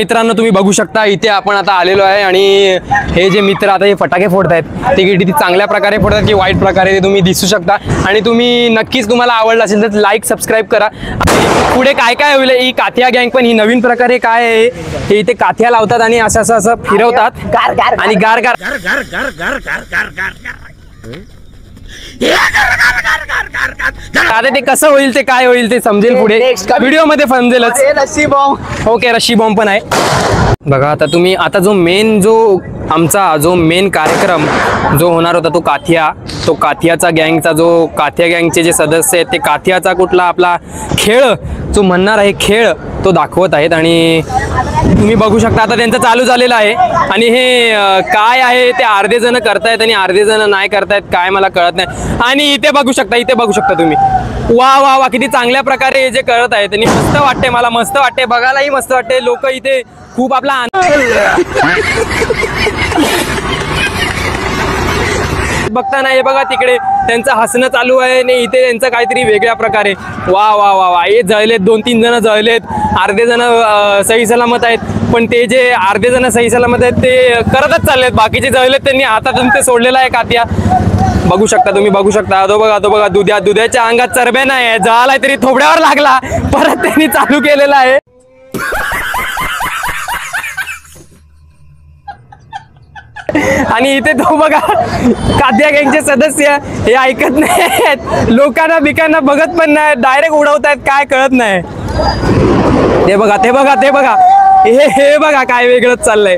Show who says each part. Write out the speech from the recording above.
Speaker 1: मित्रांनो तुम्ही बघू शकता इथे आपण आता आलेलो आहे आणि हे जे मित्र आता हे फटाके फोडतायत ते किती चांगल्या प्रकारे फोडतात की वाईट प्रकारे ते तुम्ही दिसू शकता आणि तुम्ही नक्कीच तुम्हाला आवडलं असेल तर लाईक सबस्क्राईब करा। आणि पुढे काय काय होईल ही काथिया गँग पण ही नवीन प्रकारे काय आहे हे इथे काथिया लावतात आणि असं असं असं फिरवतात आणि गार गार आता ते कसं होईल ते काय होईल ते समजेल पुढे व्हिडिओ मध्ये समजेलच।
Speaker 2: रस्सी बॉम्ब
Speaker 1: ओके रशी बॉम्ब पण आहे बघा। आता तुम्ही आता जो आमचा जो मेन कार्यक्रम जो होणार होता तो काथियाचा गँगचा जो काथिया गँगचे जे सदस्य आहेत ते काथियाचा कुठला आपला खेळ जो म्हणणार आहे खेळ तो दाखवत आहेत आणि तुम्ही बघू शकता आता त्यांचं चालू झालेलं आहे आणि हे काय आहे ते अर्धे जण करतायत आणि अर्धे जण नाही करतायत काय मला कळत नाही। आणि इथे बघू शकता तुम्ही वा वा वा किती चांगल्या प्रकारे हे जे करत आहेत आणि मस्त वाटते मला मस्त वाटते बघायलाही मस्त वाटते। लोक इथे खूप आपला बघता नाही बघा तिकडे त्यांचं हसणं चालू आहे आणि इथे त्यांचं काहीतरी वेगळ्या प्रकारे वा वा वा वा हे जळलेत 2-3 जण जळलेत अर्धे जण सही सलामत आहेत पण ते जे अर्धे जण सही सलामत आहेत ते करतच चाललेत बाकीचे जळलेत त्यांनी हातातून ते सोडलेलं आहे काथिया बघू शकता तुम्ही बघू शकता। तो बघा दुधाच्या अंगात चरबे नाही जळालाय तरी थोबड्यावर लागला परत त्यांनी चालू केलेला आहे। आणि इथे तो बघा काथिया गँगचे सदस्य हे ऐकत नाहीत लोकांना बिकांना बघत पण नाही डायरेक्ट उडवतायत काय कळत नाही। ते बघा हे बघा काय वेगळंच चाललंय।